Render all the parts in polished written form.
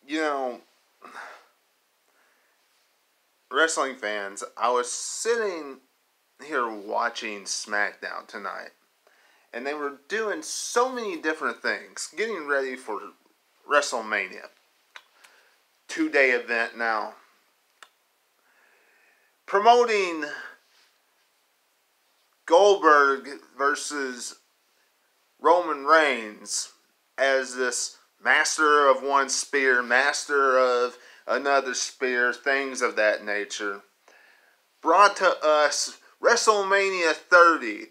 You know, wrestling fans, I was sitting here watching SmackDown tonight, and they were doing so many different things, getting ready for Wrestlemania. 2-day event now. Promoting Goldberg versus Roman Reigns as this master of one spear, master of another spear, things of that nature. Brought to us WrestleMania 30,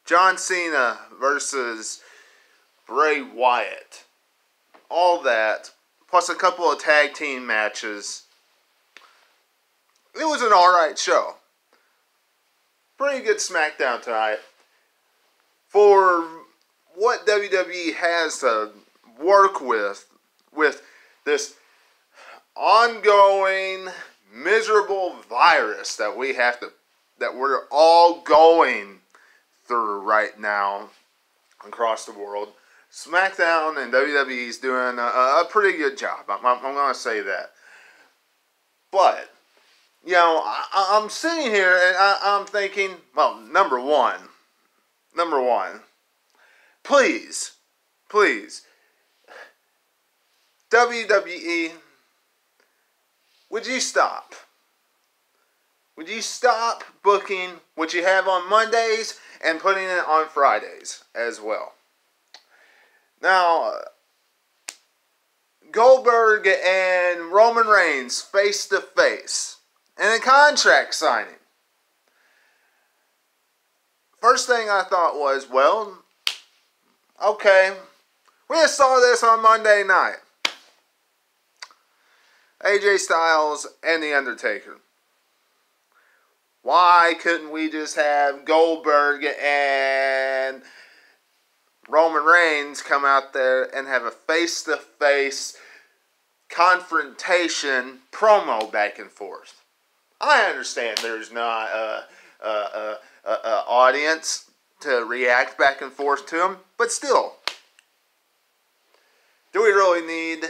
John Cena versus Bray Wyatt. All that, plus a couple of tag team matches. It was an alright show. Pretty good SmackDown tonight. For what WWE has to work with this ongoing miserable virus that we're all going through right now across the world. SmackDown and WWE's doing a pretty good job. I'm going to say that. But, you know, I'm sitting here and I'm thinking, well, number one, please, WWE, would you stop? Would you stop booking what you have on Mondays and putting it on Fridays as well? Now, Goldberg and Roman Reigns face to face in a contract signing. First thing I thought was, well, okay, we just saw this on Monday night. AJ Styles and The Undertaker. Why couldn't we just have Goldberg and Roman Reigns come out there and have a face-to-face confrontation promo back and forth? I understand there's not a audience to react back and forth to them, but still, do we really need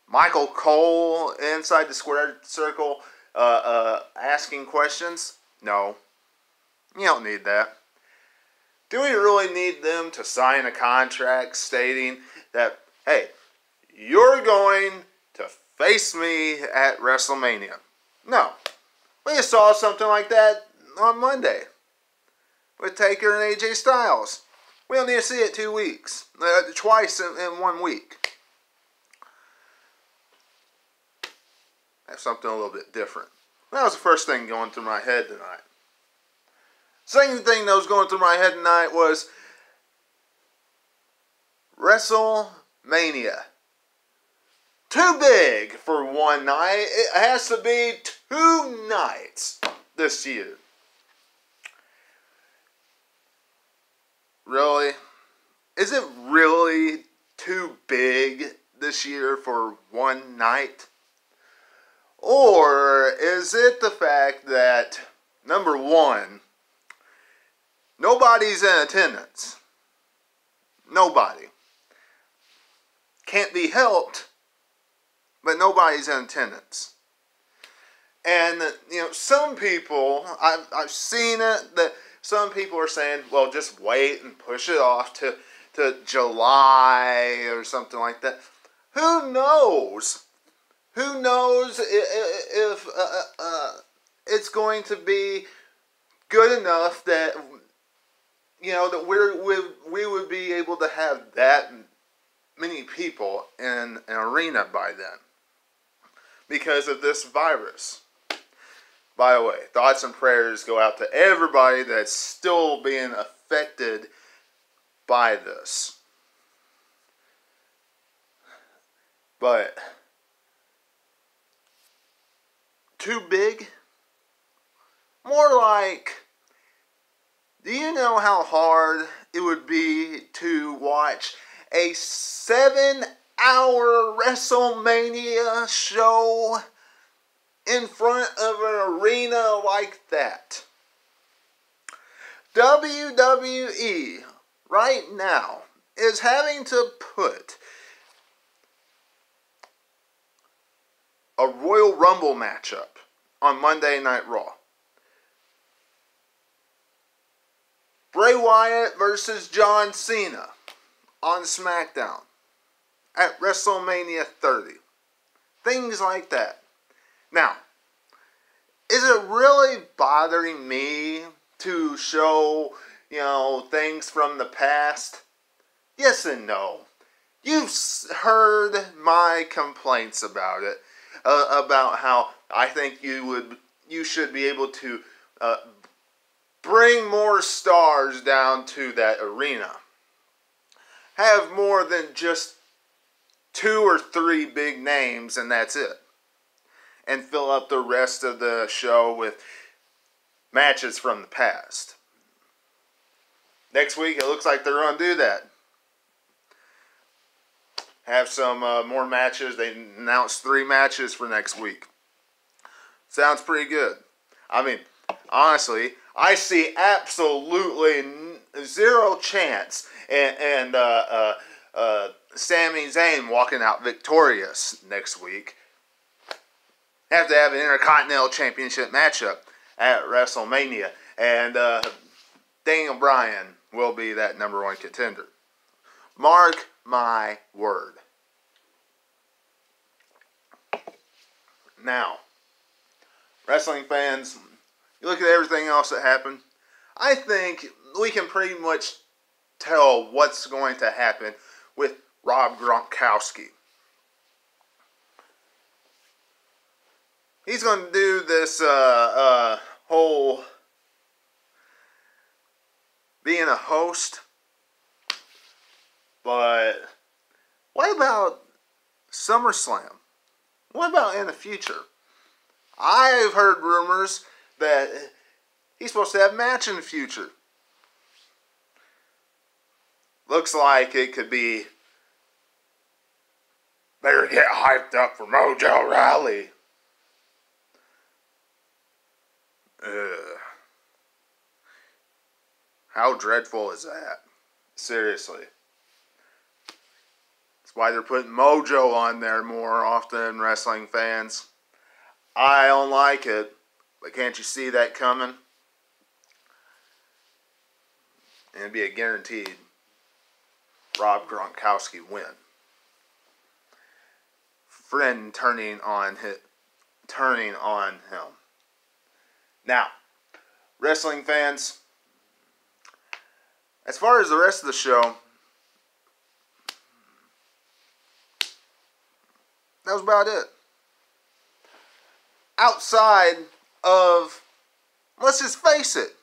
Michael Cole inside the square circle asking questions? No, you don't need that. Do we really need them to sign a contract stating that, hey, you're going to face me at WrestleMania? No. We just saw something like that on Monday with Taker and AJ Styles. We don't need to see it 2 weeks. Twice in 1 week. Have something a little bit different. That was the first thing going through my head tonight. Second thing that was going through my head tonight was WrestleMania. Too big for one night. It has to be 2 nights this year. Really? Is it really too big this year for one night? Or is it the fact that, number one, nobody's in attendance? Nobody. Can't be helped, but nobody's in attendance. And, you know, some people, I've seen it, that some people are saying, well, just wait and push it off to July or something like that. Who knows? Who knows if it's going to be good enough that, you know, that we would be able to have that many people in an arena by then because of this virus. By the way, thoughts and prayers go out to everybody that's still being affected by this. But too big? More like, do you know how hard it would be to watch a 7-hour WrestleMania show in front of an arena like that? WWE right now is having to put a Royal Rumble matchup on Monday Night Raw. Bray Wyatt versus John Cena on SmackDown at WrestleMania 30. Things like that. Now, is it really bothering me to show, things from the past? Yes and no. You've heard my complaints about it, about how I think you should be able to bring more stars down to that arena. Have more than just 2 or 3 big names and that's it. And fill up the rest of the show with matches from the past. Next week it looks like they're going to do that. Have some more matches. They announced 3 matches for next week. Sounds pretty good. I mean, honestly, I see absolutely zero chance and Sami Zayn walking out victorious next week. Have to have an Intercontinental Championship matchup at WrestleMania. And Daniel Bryan will be that #1 contender. Mark my word. Now, wrestling fans, you look at everything else that happened, I think we can pretty much tell what's going to happen with Rob Gronkowski. He's going to do this whole being a host. But what about SummerSlam? What about in the future? I've heard rumors that he's supposed to have a match in the future. Looks like it could be, better get hyped up for Mojo Rawley. How dreadful is that? Seriously. That's why they're putting Mojo on there more often, wrestling fans. I don't like it, but can't you see that coming? And it'd be a guaranteed Rob Gronkowski win. Friend turning on him. Now, wrestling fans, as far as the rest of the show, that was about it. Outside of, let's just face it,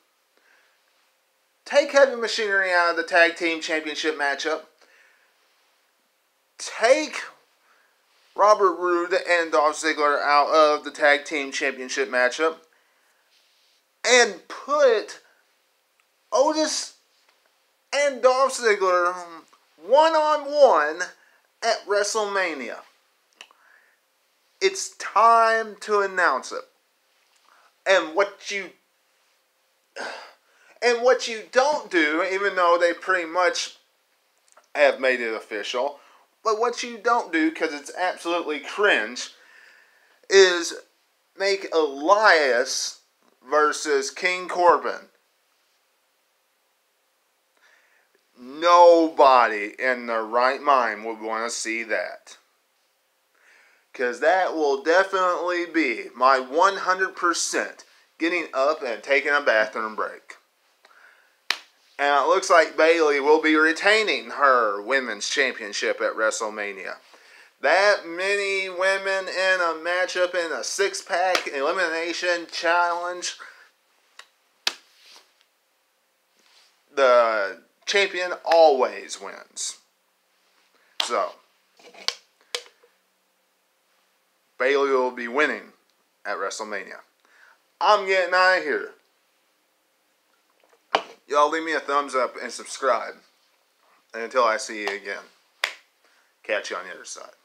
take Heavy Machinery out of the Tag Team Championship matchup. Take Robert Roode and Dolph Ziggler out of the Tag Team Championship matchup. And put Otis and Dolph Ziggler one-on-one at WrestleMania. It's time to announce it. And what you don't do, even though they pretty much have made it official, but what you don't do, because it's absolutely cringe, is make Elias versus King Corbin. Nobody in their right mind would want to see that. Because that will definitely be my 100% getting up and taking a bathroom break. And it looks like Bayley will be retaining her women's championship at WrestleMania. That many women in a matchup in a 6-pack elimination challenge. The champion always wins. So, Bayley will be winning at WrestleMania. I'm getting out of here. Y'all leave me a thumbs up and subscribe. And until I see you again, catch you on the other side.